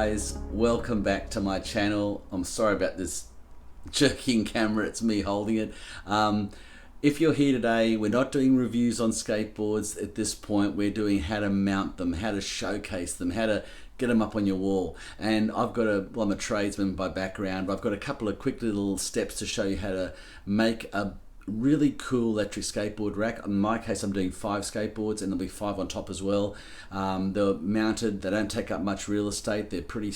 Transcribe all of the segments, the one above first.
guys, welcome back to my channel. I'm sorry about this jerking camera, it's me holding it. If you're here today, we're not doing reviews on skateboards at this point. We're doing how to mount them, how to showcase them, how to get them up on your wall. And I'm a tradesman by background, but I've got a couple of quick little steps to show you how to make a really cool electric skateboard rack. In my case, I'm doing 5 skateboards, and there'll be 5 on top as well. They're mounted, they don't take up much real estate, they're pretty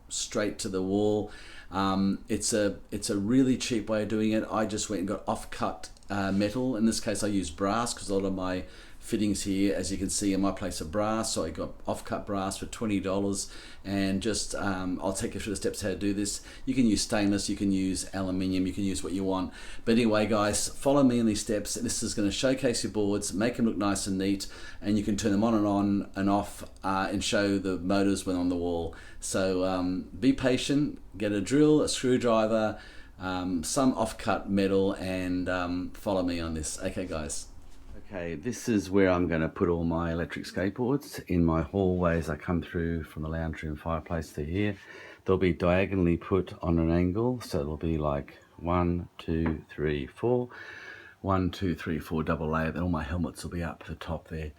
straight to the wall. It's a really cheap way of doing it. I just went and got off-cut metal. In this case I use brass because a lot of my fittings here, as you can see in my place, are brass, so I got off-cut brass for $20. And just I'll take you through the steps how to do this. You can use stainless, you can use aluminium, you can use what you want, but anyway guys, follow me in these steps. This is going to showcase your boards, make them look nice and neat, and you can turn them on and off and show the motors when on the wall. So be patient, get a drill, a screwdriver, some off-cut metal, and follow me on this. Okay guys. Okay, this is where I'm going to put all my electric skateboards in my hallway as I come through from the lounge room fireplace to here. They'll be diagonally put on an angle, so it'll be like 1, 2, 3, 4. 1, 2, 3, 4 double layer. Then all my helmets will be up the top there.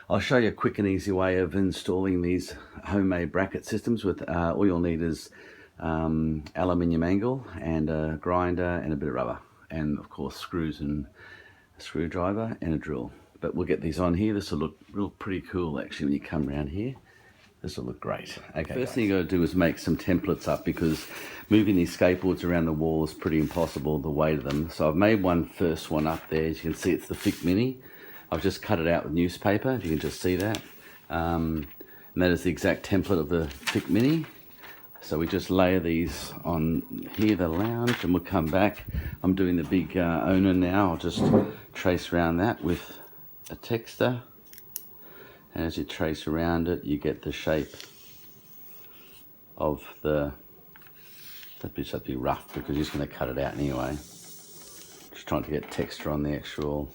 I'll show you a quick and easy way of installing these homemade bracket systems. With all you'll need is aluminium angle and a grinder and a bit of rubber, and of course screws and a screwdriver and a drill. But we'll get these on here. This will look pretty cool actually when you come around here. This will look great. Okay, first thing you got to do is make some templates up, because moving these skateboards around the wall is pretty impossible, the weight of them. So I've made first one up there. As you can see, it's the thick mini. I've just cut it out with newspaper, if you can just see that. And that is the exact template of the thick mini. So we just layer these on here, the lounge, and we'll come back. I'm doing the big owner now. I'll just trace around that with a texter. And as you trace around it, you get the shape of the... That'd be just be rough because you're just going to cut it out anyway. Just trying to get texture on the actual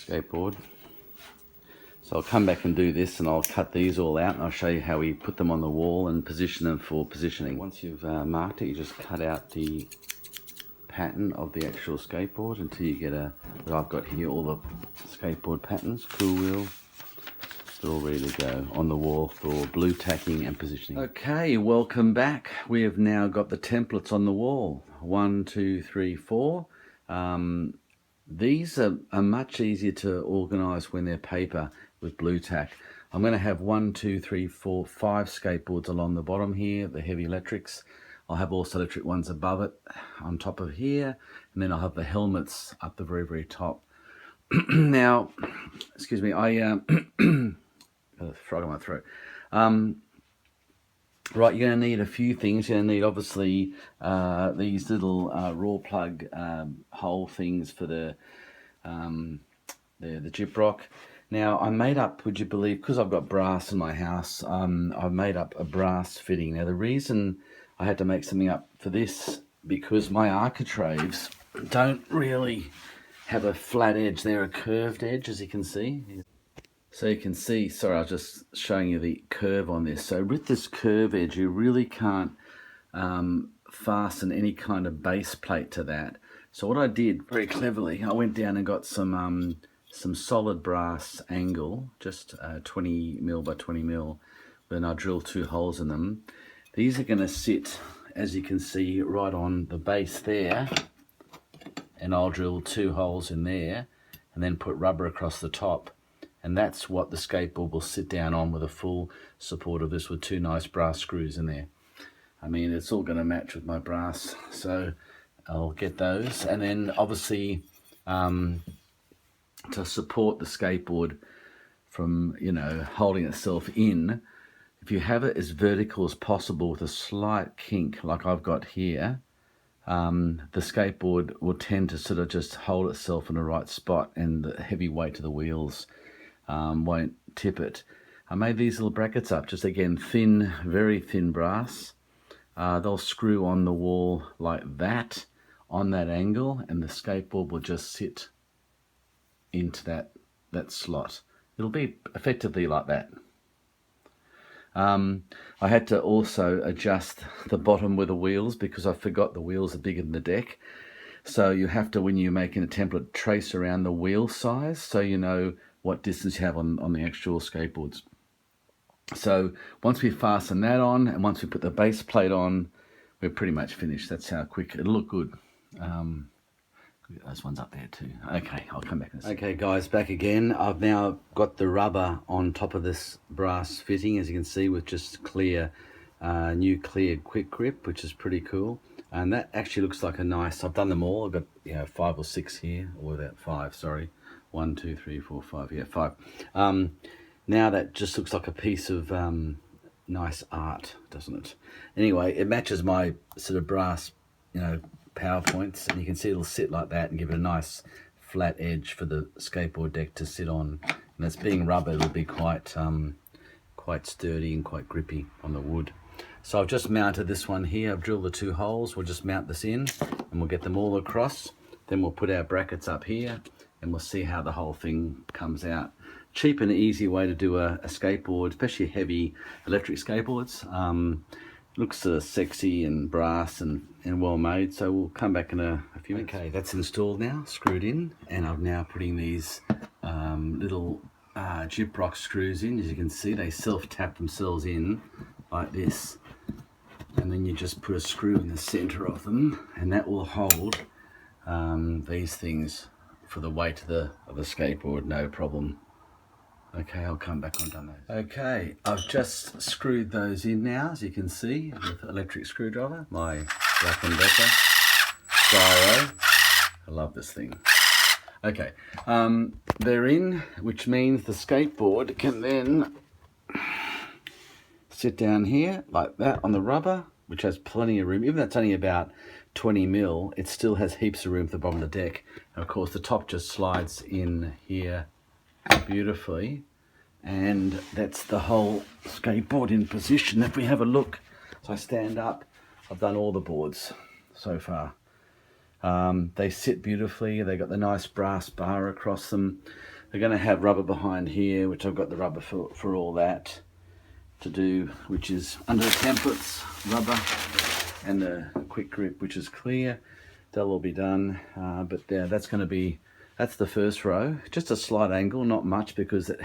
skateboard. So I'll come back and do this, and I'll cut these all out, and I'll show you how we put them on the wall and position them for positioning. Once you've marked it, you just cut out the pattern of the actual skateboard until you get I've got here all the skateboard patterns, cool wheel. They're all ready to go on the wall for blue tacking and positioning. Okay, welcome back. We have now got the templates on the wall. 1, 2, 3, 4. These are much easier to organise when they're paper with blue tack. I'm going to have 1, 2, 3, 4, 5 skateboards along the bottom here, the heavy electrics. I'll have also electric ones above it, on top of here, and then I'll have the helmets up the very, very top. Now, excuse me, I got a frog in my throat. Right, you're going to need a few things. You're going to need, obviously, these little raw plug hole things for the gyprock. Now, I made up, would you believe, because I've got brass in my house, I've made up a brass fitting. Now, the reason I had to make something up for this, because my architraves don't really have a flat edge. They're a curved edge, as you can see. So you can see, sorry, I was just showing you the curve on this. So with this curve edge, you really can't fasten any kind of base plate to that. So what I did very cleverly, I went down and got some solid brass angle, just 20 mil by 20 mil. Then I drilled 2 holes in them. These are going to sit, as you can see, right on the base there. And I'll drill 2 holes in there and then put rubber across the top. And that's what the skateboard will sit down on, with a full support of this, with 2 nice brass screws in there. I mean, it's all going to match with my brass, so I'll get those. And then obviously to support the skateboard from, you know, holding itself in, if you have it as vertical as possible with a slight kink like I've got here, the skateboard will tend to sort of just hold itself in the right spot, and the heavy weight of the wheels won't tip it. I made these little brackets up, just again thin, very thin brass. They'll screw on the wall like that, on that angle, and the skateboard will just sit into that slot. It'll be effectively like that. I had to also adjust the bottom with the wheels because I forgot the wheels are bigger than the deck. So you have to, when you're making a template, trace around the wheel size so you know what distance you have on the actual skateboards. So once we fasten that on and once we put the base plate on, we're pretty much finished. That's how quick it'll look good. Those ones up there too. Okay, I'll come back in a second. Okay guys, back again. I've now got the rubber on top of this brass fitting, as you can see, with just clear, new clear quick grip, which is pretty cool. And that actually looks like a nice, I've done them all. I've got 5 or 6 here, or about 5, sorry. 1, 2, 3, 4, 5, yeah, 5. Now that just looks like a piece of nice art, doesn't it? Anyway, it matches my sort of brass, PowerPoints, and you can see it'll sit like that and give it a nice flat edge for the skateboard deck to sit on. And it's being rubber, it'll be quite sturdy and quite grippy on the wood. So I've just mounted this one here. I've drilled the 2 holes. We'll just mount this in and we'll get them all across. Then we'll put our brackets up here and we'll see how the whole thing comes out. Cheap and easy way to do a skateboard, especially heavy electric skateboards. Looks sexy and brass and well made. So we'll come back in a few minutes. Okay, that's installed now, screwed in, and I'm now putting these little gyprock screws in. As you can see, they self-tap themselves in like this, and then you just put a screw in the center of them, and that will hold these things for the weight of the skateboard, no problem. Okay, I'll come back on done those. Okay, I've just screwed those in now, as you can see, with electric screwdriver. My Black & Decker gyro. I love this thing. Okay, they're in, which means the skateboard can then sit down here like that on the rubber, which has plenty of room. Even though it's only about 20 mil, it still has heaps of room for the bottom of the deck. And of course, the top just slides in here beautifully, and that's the whole skateboard in position. If we have a look, so I stand up, I've done all the boards so far. They sit beautifully. They got the nice brass bar across them. They're going to have rubber behind here, which I've got the rubber for all that to do, which is under the templates rubber, and the quick grip, which is clear. They'll all be done, but yeah, that's the first row. Just a slight angle, not much, because it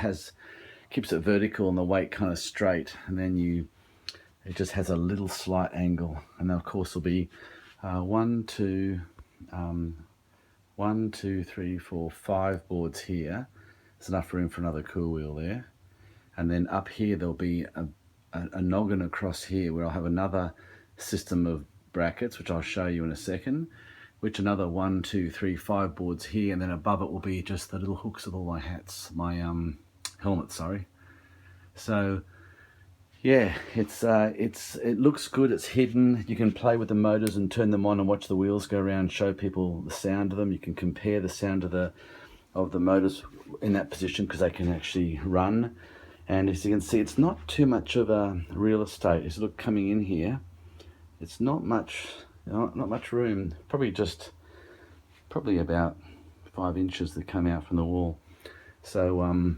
keeps it vertical and the weight kind of straight, and then it just has a little slight angle. And then of course there'll be 1, 2, 3, 4, 5 boards here. There's enough room for another cool wheel there. And then up here there'll be a noggin across here where I'll have another system of brackets, which I'll show you in a second. Which another 1, 2, 3, 5 boards here, and then above it will be just the little hooks of all my hats, my helmet, sorry. So yeah, it looks good. It's hidden. You can play with the motors and turn them on and watch the wheels go around, show people the sound of them. You can compare the sound of the motors in that position because they can actually run. And as you can see, it's not too much of a real estate. As you look coming in here, it's not much room. Probably about 5 inches that come out from the wall. So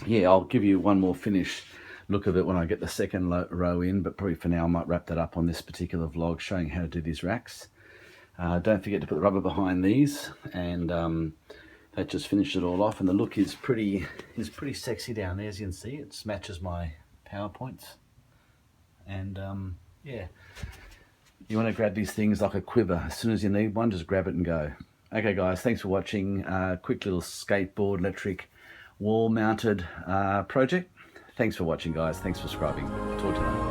yeah, I'll give you one more finish look of it when I get the second row in, but probably for now I might wrap that up on this particular vlog showing how to do these racks. Don't forget to put the rubber behind these, and that just finishes it all off, and the look is pretty sexy down there. As you can see, it matches my PowerPoints, and yeah, you want to grab these things like a quiver. As soon as you need one, just grab it and go. Okay guys, thanks for watching. Quick little skateboard electric wall mounted project. Thanks for watching guys, thanks for subscribing. Talk to you later.